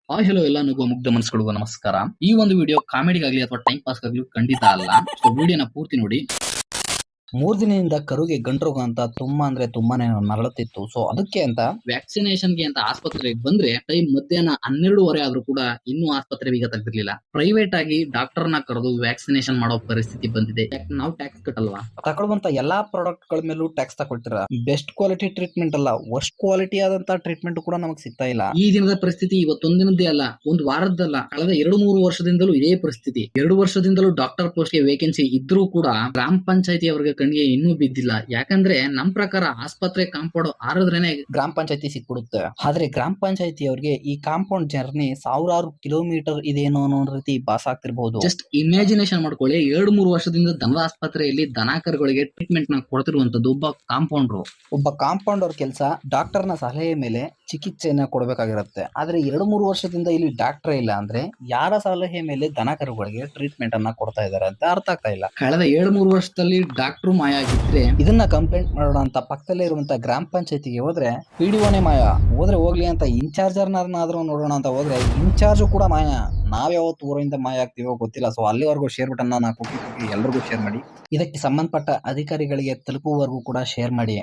Hello ಎಲ್ಲ ನಗುವ ಮುಗ್ಧ ಮನಸ್ಸುಗಳಿಗೂ ನಮಸ್ಕಾರ. ಈ ಒಂದು ವಿಡಿಯೋ ಕಾಮಿಡಿಗಾಗ್ಲಿ ಅಥವಾ ಟೈಮ್ ಪಾಸ್ ಆಗ್ಲಿ ಖಂಡಿತ ಅಲ್ಲ. ಸೊ ವಿಡಿಯೋನ ಪೂರ್ತಿ ನೋಡಿ. 3 ದಿನದಿಂದ ಕರುಗೆ ಗಂಟ್ರೋಗ ಅಂತ ತುಂಬಾ ಅಂದ್ರೆ ತುಂಬಾನೇ ನರಳುತ್ತಿತ್ತು. ಸೊ ಅದಕ್ಕೆ ಅಂತ ವ್ಯಾಕ್ಸಿನೇಷನ್ಗೆ ಅಂತ ಆಸ್ಪತ್ರೆಗೆ ಬಂದ್ರೆ ಟೈಮ್ ಮಧ್ಯಾಹ್ನ 12:30 ಆದ್ರೂ ಕೂಡ ಇನ್ನೂ ಆಸ್ಪತ್ರೆ ಬೀಗ ತೆಗ್ದಿರ್ಲಿಲ್ಲ. ಪ್ರೈವೇಟ್ ಆಗಿ ಡಾಕ್ಟರ್ನ ಕರೆದು ವ್ಯಾಕ್ಸಿನೇಷನ್ ಮಾಡೋ ಪರಿಸ್ಥಿತಿ ಬಂದಿದೆ. ನಾವು ಟ್ಯಾಕ್ಸ್ ಕಟ್ಟಲ್ವಾ? ತಗೊಳ್ಳುವಂತ ಎಲ್ಲಾ ಪ್ರಾಡಕ್ಟ್ ಗಳ ಮೇಲೂ ಟ್ಯಾಕ್ಸ್ ತಗೊಳ್ತೀರಾ. ಬೆಸ್ಟ್ ಕ್ವಾಲಿಟಿ ಟ್ರೀಟ್ಮೆಂಟ್ ಅಲ್ಲ, ವರ್ಸ್ಟ್ ಕ್ವಾಲಿಟಿ ಆದಂತ ಟ್ರೀಟ್ಮೆಂಟ್ ಕೂಡ ನಮಗೆ ಸಿಗ್ತಾ ಇಲ್ಲ. ಈ ದಿನದ ಪರಿಸ್ಥಿತಿ ಇವತ್ತೊಂದಿನದ್ದೇ ಅಲ್ಲ, ಒಂದು ವಾರದ್ದಲ್ಲ, ಕಳೆದ 2-3 ವರ್ಷದಿಂದಲೂ ಇದೇ ಪರಿಸ್ಥಿತಿ. 2 ವರ್ಷದಿಂದಲೂ ಡಾಕ್ಟರ್ ಪೋಸ್ಟ್ ಗೆ ವೇಕೆನ್ಸಿ ಇದ್ರೂ ಕೂಡ ಗ್ರಾಮ ಪಂಚಾಯತಿ ಅವರಿಗೆ ಕಣ್ಣಿಗೆ ಇನ್ನೂ ಬಿದ್ದಿಲ್ಲ. ಯಾಕಂದ್ರೆ ನಮ್ ಪ್ರಕಾರ ಆಸ್ಪತ್ರೆ ಕಾಂಪೌಂಡ್ ಆರದ್ರೇನೆ ಗ್ರಾಮ ಪಂಚಾಯತಿ ಸಿಕ್ಬಿಡುತ್ತೆ. ಆದ್ರೆ ಗ್ರಾಮ ಪಂಚಾಯತಿ ಅವ್ರಿಗೆ ಈ ಕಾಂಪೌಂಡ್ ಜರ್ನಿ ಸಾವಿರಾರು ಕಿಲೋಮೀಟರ್ ಇದೇನೋ ಅನ್ನೋ ರೀತಿ ಭಾಸ ಆಗ್ತಿರ್ಬಹುದು. ಜಸ್ಟ್ ಇಮ್ಯಾಜಿನೇಷನ್ ಮಾಡ್ಕೊಳ್ಳಿ, 2-3 ವರ್ಷದಿಂದ ದನದ ಆಸ್ಪತ್ರೆಯಲ್ಲಿ ದನ ಕರುಗಳಿಗೆ ಟ್ರೀಟ್ಮೆಂಟ್ ನ ಕೊಡ್ತಿರುವಂತದ್ದು ಒಬ್ಬ ಕಾಂಪೌಂಡ್ರು. ಒಬ್ಬ ಕಾಂಪೌಂಡರ್ ಕೆಲಸ ಡಾಕ್ಟರ್ನ ಸಲಹೆ ಮೇಲೆ ಚಿಕಿತ್ಸೆಯನ್ನ ಕೊಡಬೇಕಾಗಿರುತ್ತೆ. ಆದ್ರೆ 2-3 ವರ್ಷದಿಂದ ಇಲ್ಲಿ ಡಾಕ್ಟರ್ ಇಲ್ಲ ಅಂದ್ರೆ ಯಾರ ಸಲಹೆ ಮೇಲೆ ದನ ಕರುಗಳಿಗೆ ಟ್ರೀಟ್ಮೆಂಟ್ ಅನ್ನ ಕೊಡ್ತಾ ಇದಾರೆ ಅಂತ ಅರ್ಥ ಆಗ್ತಾ ಇಲ್ಲ. ಕಳೆದ 2-3 ವರ್ಷದಲ್ಲಿ ಡಾಕ್ಟ್ರು ಮಾಯ ಆಗಿದ್ರೆ ಇದನ್ನ ಕಂಪ್ಲೇಂಟ್ ಮಾಡೋಣ ಅಂತ ಪಕ್ಕದಲ್ಲೇ ಇರುವಂತ ಗ್ರಾಮ ಪಂಚಾಯತಿಗೆ ಹೋದ್ರೆ ಪಿಡಿಒನೇ ಮಾಯ. ಹೋದ್ರೆ ಹೋಗ್ಲಿ ಅಂತ ಇನ್ಚಾರ್ಜರ್ನಾದ್ರೂ ನೋಡೋಣ ಅಂತ ಹೋದ್ರೆ ಇನ್ಚಾರ್ಜು ಕೂಡ ಮಾಯ. ನಾವ್ ಯಾವತ್ತು ಊರಿಂದ ಮಾಯ ಆಗ್ತೀವೋ ಗೊತ್ತಿಲ್ಲ. ಸೊ ಅಲ್ಲಿವರೆಗೂ ಶೇರ್ ಬಟನ್ ನಾ ಕುಕ್ಕಿ ಎಲ್ರಿಗೂ ಶೇರ್ ಮಾಡಿ. ಇದಕ್ಕೆ ಸಂಬಂಧಪಟ್ಟ ಅಧಿಕಾರಿಗಳಿಗೆ ತಲುಪುವವರೆಗೂ ಕೂಡ ಶೇರ್ ಮಾಡಿ.